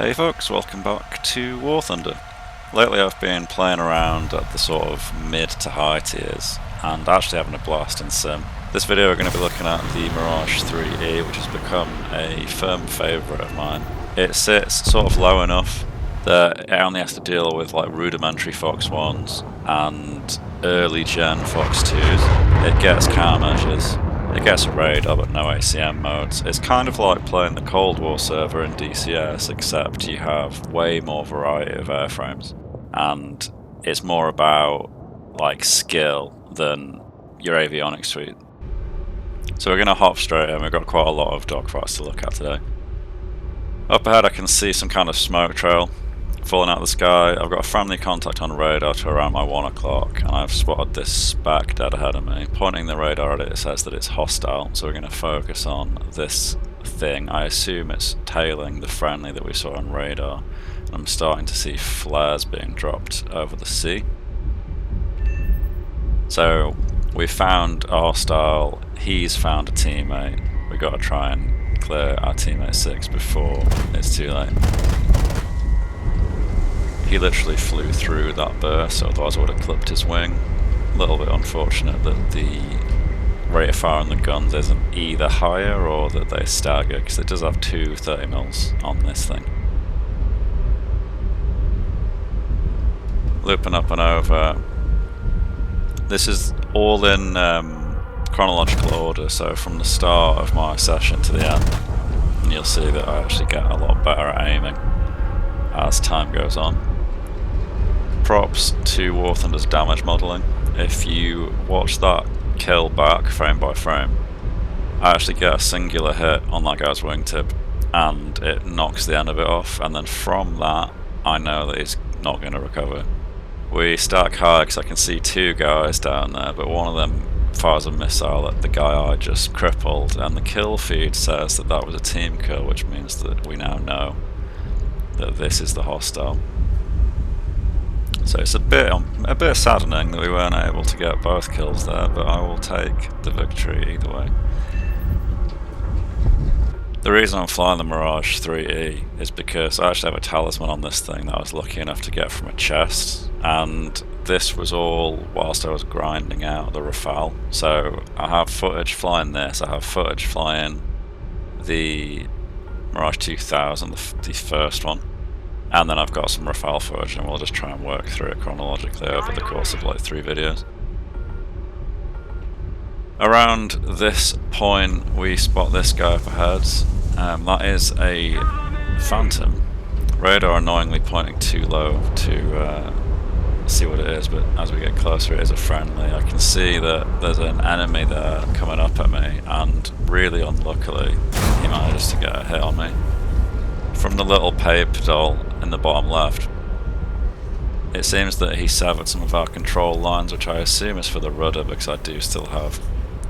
Hey folks, welcome back to WarThunder. Lately I've been playing around at the sort of mid to high tiers and actually having a blast in sim. This video we're going to be looking at the Mirage 3E, which has become a firm favourite of mine. It sits sort of low enough that it only has to deal with like rudimentary Fox 1s and early gen Fox 2s. It gets countermeasures. It gets a radar but no ACM modes. It's kind of like playing the Cold War server in DCS, except you have way more variety of airframes. And it's more about like skill than your avionics suite. So we're going to hop straight in. We've got quite a lot of dogfights to look at today. Up ahead I can see some kind of smoke trail falling out of the sky. I've got a friendly contact on radar to around my 1 o'clock, and I've spotted this spec dead ahead of me. Pointing the radar at it, it says that it's hostile, so we're going to focus on this thing. I assume it's tailing the friendly that we saw on radar, and I'm starting to see flares being dropped over the sea. So we found a hostile, he's found a teammate. We've got to try and clear our teammate 6 before it's too late. He literally flew through that burst, otherwise I would have clipped his wing. A little bit unfortunate that the rate of fire on the guns isn't either higher or that they stagger, because it does have two 30mm on this thing. Looping up and over. This is all in chronological order, so from the start of my session to the end. And you'll see that I actually get a lot better at aiming as time goes on. Props to WarThunder's damage modelling. If you watch that kill back frame by frame, I actually get a singular hit on that guy's wingtip and it knocks the end of it off, and then from that I know that he's not going to recover. We stack high because I can see two guys down there, but one of them fires a missile at the guy I just crippled, and the kill feed says that that was a team kill, which means that we now know that this is the hostile. So it's a bit saddening that we weren't able to get both kills there, but I will take the victory either way. The reason I'm flying the Mirage 3E is because I actually have a talisman on this thing that I was lucky enough to get from a chest, and this was all whilst I was grinding out the Rafale. So I have footage flying this, I have footage flying the Mirage 2000, the first one. And then I've got some Rafale footage, and we'll just try and work through it chronologically over the course of like 3 videos. Around this point we spot this guy up ahead. That is a Phantom. Radar annoyingly pointing too low to see what it is, but as we get closer it is a friendly. I can see that there's an enemy there coming up at me, and really unluckily he manages to get a hit on me. From the little paper doll in the bottom left, it seems that he severed some of our control lines, which I assume is for the rudder, because I do still have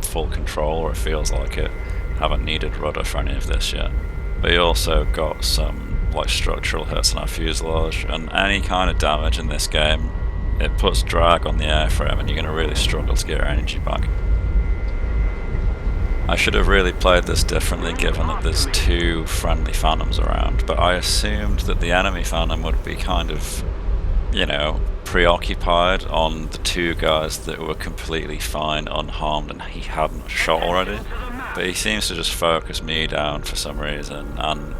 full control, or it feels like it. Haven't needed rudder for any of this yet. But he also got some like structural hits on our fuselage, and any kind of damage in this game, it puts drag on the airframe and you're going to really struggle to get your energy back. I should have really played this differently given that there's 2 friendly Phantoms around, but I assumed that the enemy Phantom would be kind of, you know, preoccupied on the 2 guys that were completely fine, unharmed, and he hadn't shot already. But he seems to just focus me down for some reason, and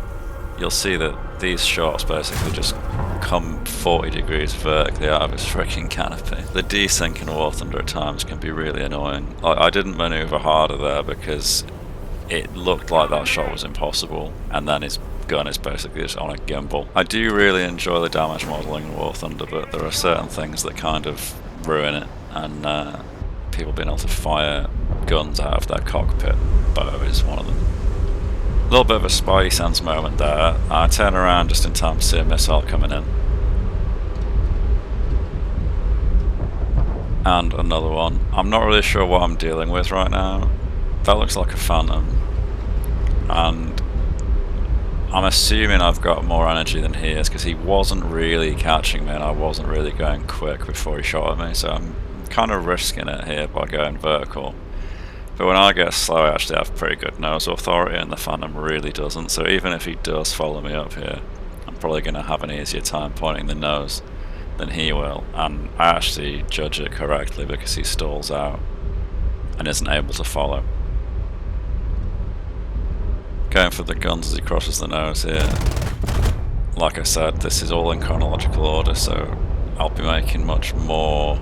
you'll see that these shots basically just come 40 degrees vertically out of his freaking canopy. The desync in WarThunder at times can be really annoying. I didn't maneuver harder there because it looked like that shot was impossible, and then his gun is basically just on a gimbal. I do really enjoy the damage modelling in WarThunder, but there are certain things that kind of ruin it, and people being able to fire guns out of their cockpit bow is one of them. A little bit of a spidey sense moment there. I turn around just in time to see a missile coming in. And another one. I'm not really sure what I'm dealing with right now. That looks like a Phantom. And I'm assuming I've got more energy than he is, because he wasn't really catching me and I wasn't really going quick before he shot at me, so I'm kind of risking it here by going vertical. But when I get slow, I actually have pretty good nose authority, and the Phantom really doesn't, so even if he does follow me up here, I'm probably going to have an easier time pointing the nose than he will, and I actually judge it correctly because he stalls out and isn't able to follow. Going for the guns as he crosses the nose here. Like I said, this is all in chronological order, so I'll be making much more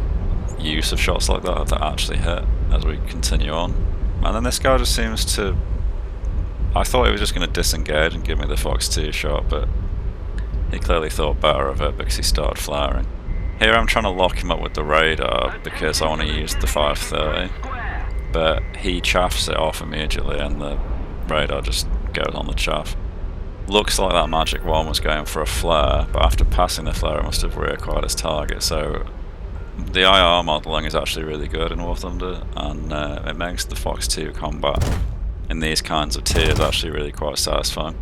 use of shots like that actually hit as we continue on. And then this guy just seems to... I thought he was just going to disengage and give me the Fox 2 shot, but he clearly thought better of it because he started flaring. Here I'm trying to lock him up with the radar because I want to use the 530, but he chaffs it off immediately and the radar just goes on the chaff. Looks like that Magic 1 was going for a flare, but after passing the flare it must have reacquired its target, so the IR modelling is actually really good in WarThunder, and it makes the Fox 2 combat in these kinds of tiers actually really quite satisfying.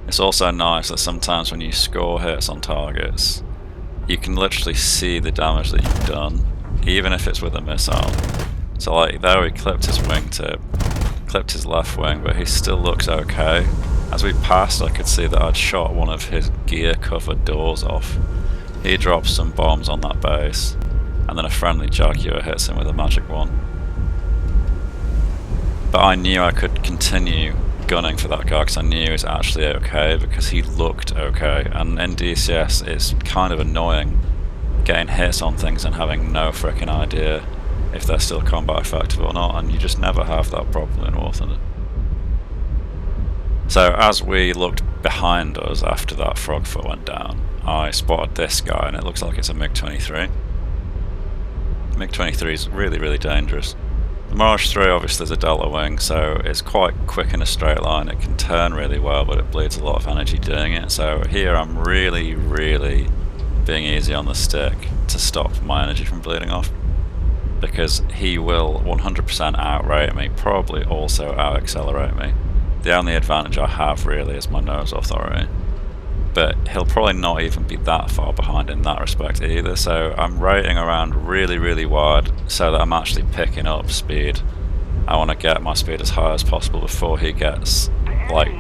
It's also nice that sometimes when you score hits on targets, you can literally see the damage that you've done, even if it's with a missile. So like there he clipped his wingtip, clipped his left wing, but he still looks okay. As we passed I could see that I'd shot one of his gear covered doors off. He drops some bombs on that base, and then a friendly Jaguar hits him with a Magic 1. But I knew I could continue gunning for that guy because I knew he was actually okay, because he looked okay, and in DCS it's kind of annoying getting hits on things and having no frickin' idea if they're still combat effective or not, and you just never have that problem in WarThunder. So as we looked behind us after that frogfoot went down, I spotted this guy and it looks like it's a MiG-23. MiG-23 is really, really dangerous. The Mirage 3 obviously is a delta wing, so it's quite quick in a straight line. It can turn really well, but it bleeds a lot of energy doing it. So here I'm really, really being easy on the stick to stop my energy from bleeding off, because he will 100% outrate me, probably also out-accelerate me. The only advantage I have really is my nose authority, but he'll probably not even be that far behind in that respect either, so I'm rating around really, really wide so that I'm actually picking up speed. I want to get my speed as high as possible before he gets like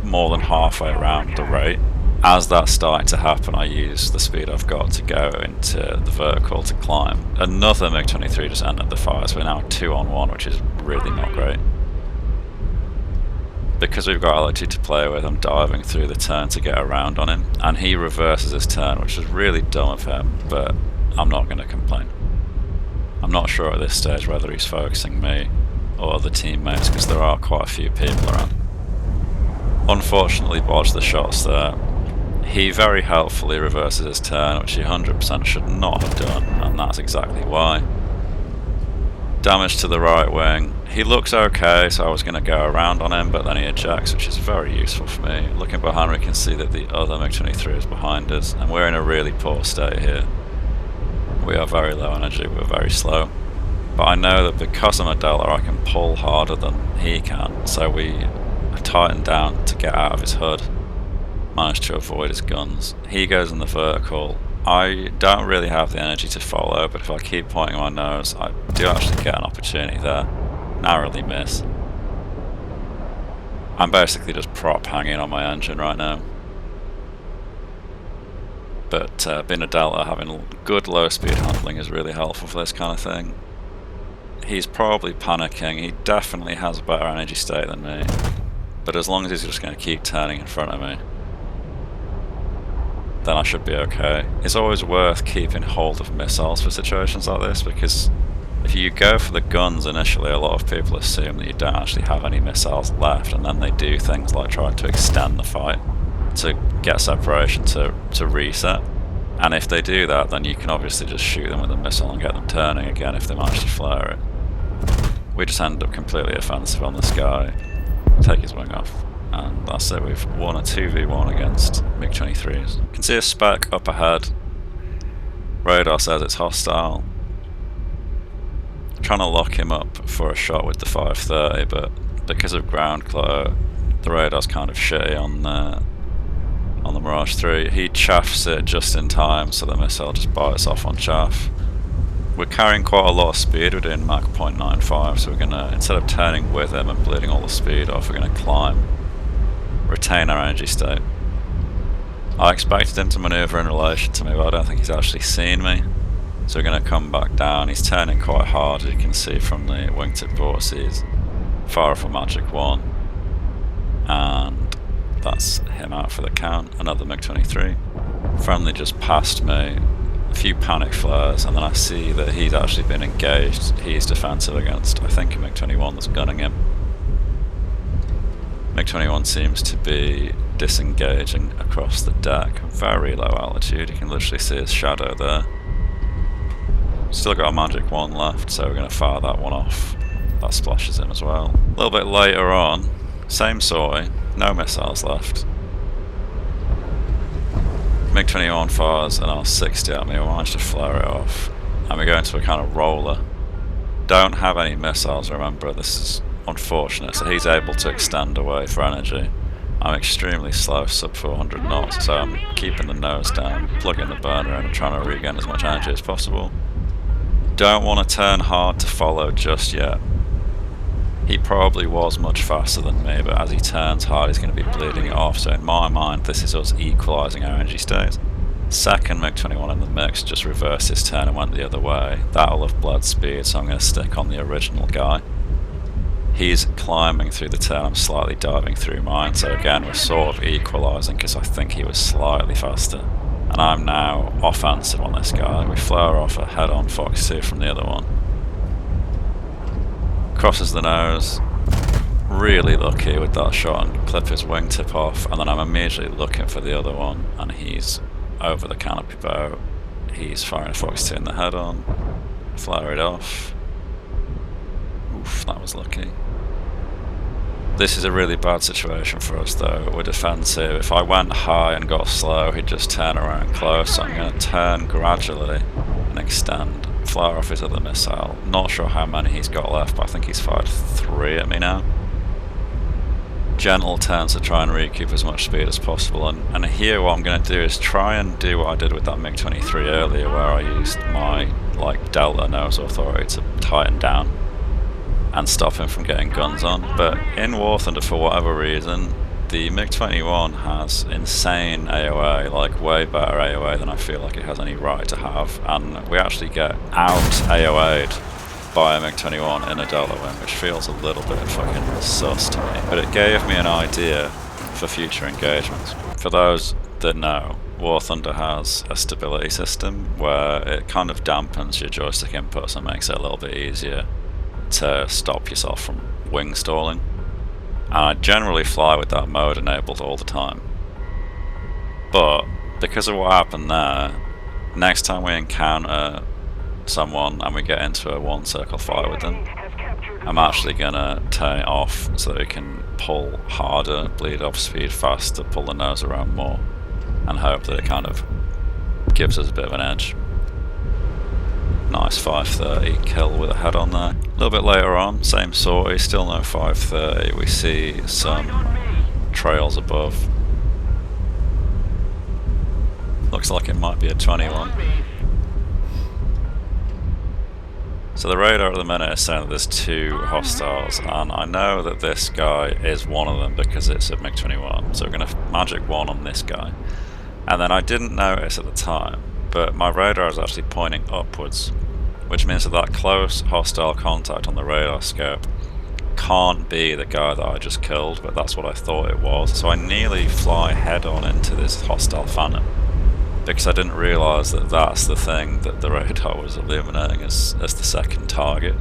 more than halfway around the rate. As that's starting to happen, I use the speed I've got to go into the vertical to climb. Another MiG-23 just entered the fire, so we're now 2-on-1, which is really not great. Because we've got LOT to play with, I'm diving through the turn to get around on him, and he reverses his turn, which is really dumb of him, but I'm not going to complain. I'm not sure at this stage whether he's focusing me or other teammates, because there are quite a few people around. Unfortunately dodged the shots there. He very helpfully reverses his turn, which he 100% should not have done, and that's exactly why. Damage to the right wing. He looks okay, so I was going to go around on him, but then he ejects, which is very useful for me. Looking behind, we can see that the other MiG-23 is behind us, and we're in a really poor state here. We are very low energy, we're very slow. But I know that because I'm a delta, I can pull harder than he can, so we have tightened down to get out of his hood. Managed to avoid his guns. He goes in the vertical. I don't really have the energy to follow, but if I keep pointing my nose, I do actually get an opportunity there. Narrowly miss. I'm basically just prop hanging on my engine right now. But being a delta, having good low speed handling is really helpful for this kind of thing. He's probably panicking. He definitely has a better energy state than me. But as long as he's just going to keep turning in front of me, then I should be okay. It's always worth keeping hold of missiles for situations like this, because if you go for the guns initially, a lot of people assume that you don't actually have any missiles left, and then they do things like try to extend the fight to get separation to reset. And if they do that, then you can obviously just shoot them with a missile and get them turning again if they manage to flare it. We just end up completely offensive on this guy, take his wing off, and that's it. We've won a 2v1 against MiG-23s. You can see a spec up ahead. Radar says it's hostile. Trying to lock him up for a shot with the 530, but because of ground clutter, the radar's kind of shitty on the Mirage 3. He chaffs it just in time, so the missile just bites off on chaff. We're carrying quite a lot of speed. We're doing Mach 0.95, so we're gonna, instead of turning with him and bleeding all the speed off, we're gonna climb, retain our energy state, I expected him to manoeuvre in relation to me, but I don't think he's actually seen me. So we're going to come back down. He's turning quite hard, as you can see from the wingtip vortices. Fire off a Magic 1. And that's him out for the count. Another MiG-23. Friendly just passed me. A few panic flares, and then I see that he's actually been engaged. He's defensive against, I think, a MiG-21 that's gunning him. MiG-21 seems to be disengaging across the deck. Very low altitude. You can literally see his shadow there. Still got a Magic 1 left, so we're going to fire that one off. That splashes him as well. A little bit later on, same sortie, no missiles left. MiG-21 fires an R60 at me, I managed to flare it off. And we go into a kind of roller. Don't have any missiles, remember, this is unfortunate, so he's able to extend away for energy. I'm extremely slow, sub 400 knots, so I'm keeping the nose down, plugging the burner in and trying to regain as much energy as possible. Don't want to turn hard to follow just yet. He probably was much faster than me, but as he turns hard he's going to be bleeding it off, so in my mind this is us equalising our energy states. Second MiG-21 in the mix just reversed his turn and went the other way. That'll have bled speed, so I'm going to stick on the original guy. He's climbing through the turn, I'm slightly diving through mine, so again we're sort of equalising because I think he was slightly faster. And I'm now offensive on this guy. We flare off a head-on Fox 2 from the other one. Crosses the nose. Really lucky with that shot and clip his wingtip off, and then I'm immediately looking for the other one, and he's over the canopy bow. He's firing a Fox 2 in the head-on. Flare it off. Oof, that was lucky. This is a really bad situation for us though. We're defensive. If I went high and got slow, he'd just turn around close. So I'm going to turn gradually and extend. Flare off his other missile. Not sure how many he's got left, but I think he's fired 3 at me now. Gentle turns to try and recoup as much speed as possible. And here what I'm going to do is try and do what I did with that MiG-23 earlier, where I used my Delta nose authority to tighten down and stop him from getting guns on. But in WarThunder, for whatever reason, the MiG-21 has insane AOA, like way better AOA than I feel like it has any right to have, and we actually get out AOA'd by a MiG-21 in a Delta wing, which feels a little bit fucking sus to me. But it gave me an idea for future engagements. For those that know, WarThunder has a stability system where it kind of dampens your joystick inputs and makes it a little bit easier to stop yourself from wing stalling. And I generally fly with that mode enabled all the time. But because of what happened there, next time we encounter someone and we get into a one circle fire with them, I'm actually gonna turn it off so that we can pull harder, bleed off speed faster, pull the nose around more, and hope that it kind of gives us a bit of an edge. Nice 530 kill with a head on there. A little bit later on, same sortie, still no 530. We see some trails above. Looks like it might be a 21. So the radar at the minute is saying that there's 2 hostiles, and I know that this guy is one of them because it's a MiG-21. So we're going to Magic 1 on this guy. And then I didn't notice at the time, but my radar is actually pointing upwards, which means that that close hostile contact on the radar scope can't be the guy that I just killed, but that's what I thought it was. So I nearly fly head on into this hostile phantom, because I didn't realise that that's the thing that the radar was illuminating as the second target.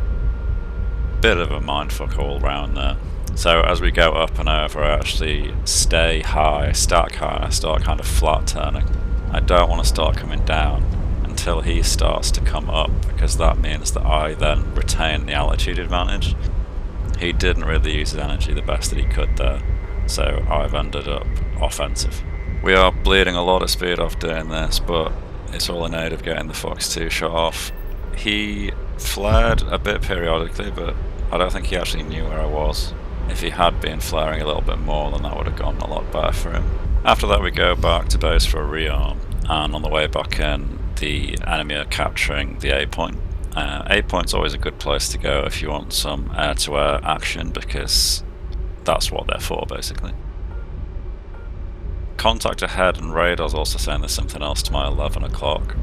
Bit of a mindfuck all round there. So as we go up and over, I actually stay high, stack high, and I start kind of flat turning. I don't want to start coming down until he starts to come up, because that means that I then retain the altitude advantage. He didn't really use his energy the best that he could there, so I've ended up offensive. We are bleeding a lot of speed off doing this, but it's all in aid of getting the Fox 2 shot off. He flared a bit periodically, but I don't think he actually knew where I was. If he had been flaring a little bit more, then that would have gone a lot better for him. After that we go back to base for a rearm, and on the way back in, the enemy are capturing the A point. A point's always a good place to go if you want some air-to-air action, because that's what they're for basically. contact ahead and radar's also saying there's something else to my 11 o'clock.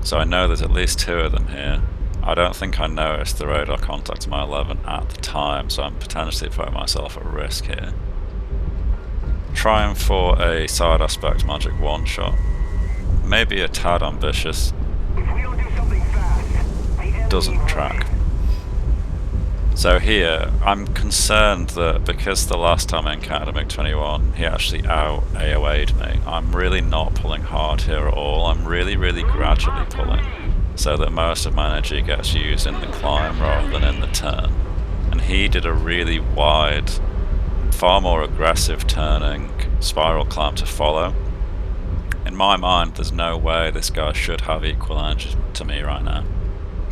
So I know there's at least 2 of them here. I don't think I noticed the radar contact to my 11 at the time, so I'm potentially putting myself at risk here. Trying for a side aspect magic 1 shot. Maybe a tad ambitious. Doesn't track. So here, I'm concerned that because the last time I encountered a MiG-21, he actually out AOA'd me. I'm really not pulling hard here at all. I'm really gradually pulling, so that most of my energy gets used in the climb rather than in the turn. And he did a really wide, far more aggressive turning spiral climb to follow. In my mind, there's no way this guy should have equal energy to me right now.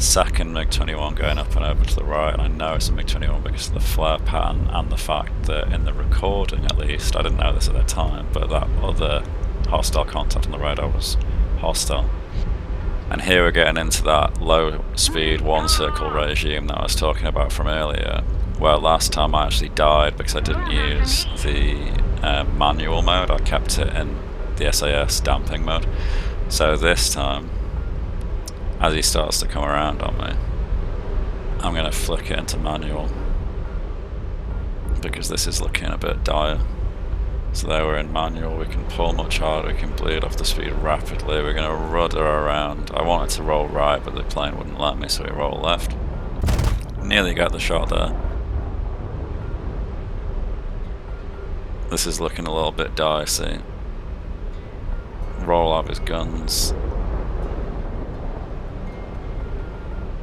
Second MiG-21 going up and over to the right, and I know it's a MiG-21 because of the flare pattern and the fact that in the recording at least, I didn't know this at the time, but that other hostile contact on the radar was hostile. And here we're getting into that low speed 1 circle regime that I was talking about from earlier, where last time I actually died because I didn't use the manual mode. I kept it in the SAS damping mode. So this time, as he starts to come around on me, I'm going to flick it into manual because this is looking a bit dire. So there we're in manual, we can pull much harder, we can bleed off the speed rapidly, we're going to rudder around. I wanted to roll right but the plane wouldn't let me, so we roll left. Nearly got the shot there. This is looking a little bit dicey. Roll out his guns.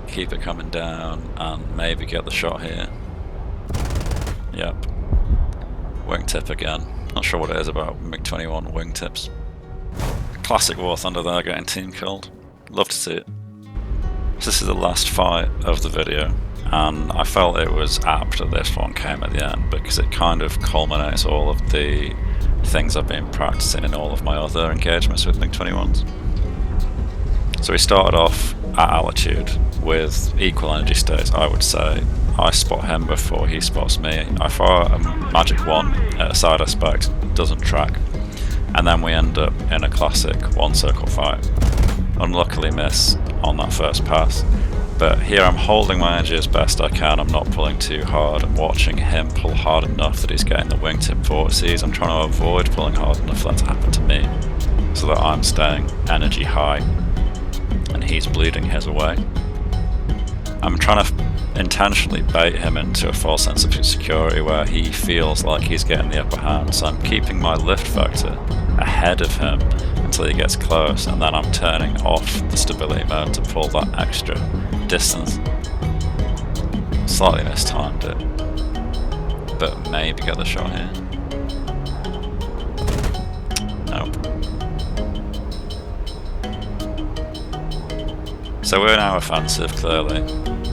Keep it coming down and maybe get the shot here. Yep. Wingtip again. Not sure what it is about MiG-21 wingtips. Classic WarThunder there, getting team killed. Love to see it. So this is the last fight of the video, and I felt it was apt that this one came at the end because it kind of culminates all of the things I've been practicing in all of my other engagements with MiG-21s. So we started off at altitude with equal energy states, I would say. I spot him before he spots me. I fire a magic 1 at a side aspect, doesn't track. And then we end up in a classic 1 circle fight. Unluckily miss on that first pass. But here I'm holding my energy as best I can, I'm not pulling too hard, I'm watching him pull hard enough that he's getting the wingtip vortices. I'm trying to avoid pulling hard enough for that to happen to me, so that I'm staying energy high and he's bleeding his away. I'm trying to intentionally bait him into a false sense of security where he feels like he's getting the upper hand, so I'm keeping my lift factor ahead of him until he gets close, and then I'm turning off the stability mode to pull that extra distance. Slightly mistimed it, but maybe get the shot here. Nope. So we're now offensive, clearly.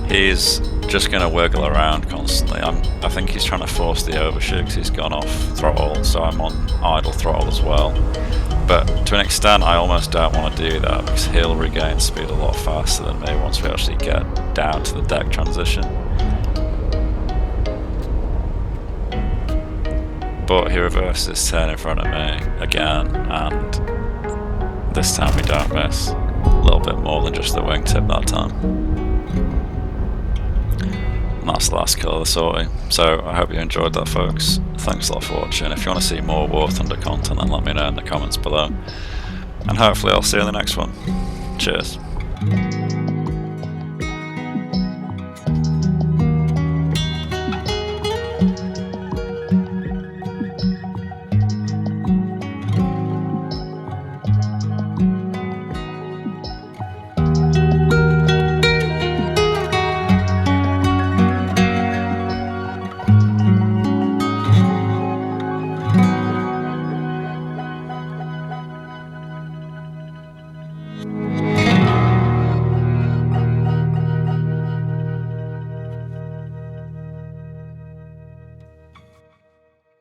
He's just going to wiggle around constantly. I think he's trying to force the overshoot because he's gone off throttle, so I'm on idle throttle as well. But to an extent I almost don't want to do that because he'll regain speed a lot faster than me once we actually get down to the deck transition. But he reverses his turn in front of me again, and this time we don't miss. A little bit more than just the wingtip that time. And that's the last kill of the sortie. So I hope you enjoyed that, folks. Thanks a lot for watching. If you want to see more WarThunder content, then let me know in the comments below. And hopefully I'll see you in the next one. Cheers.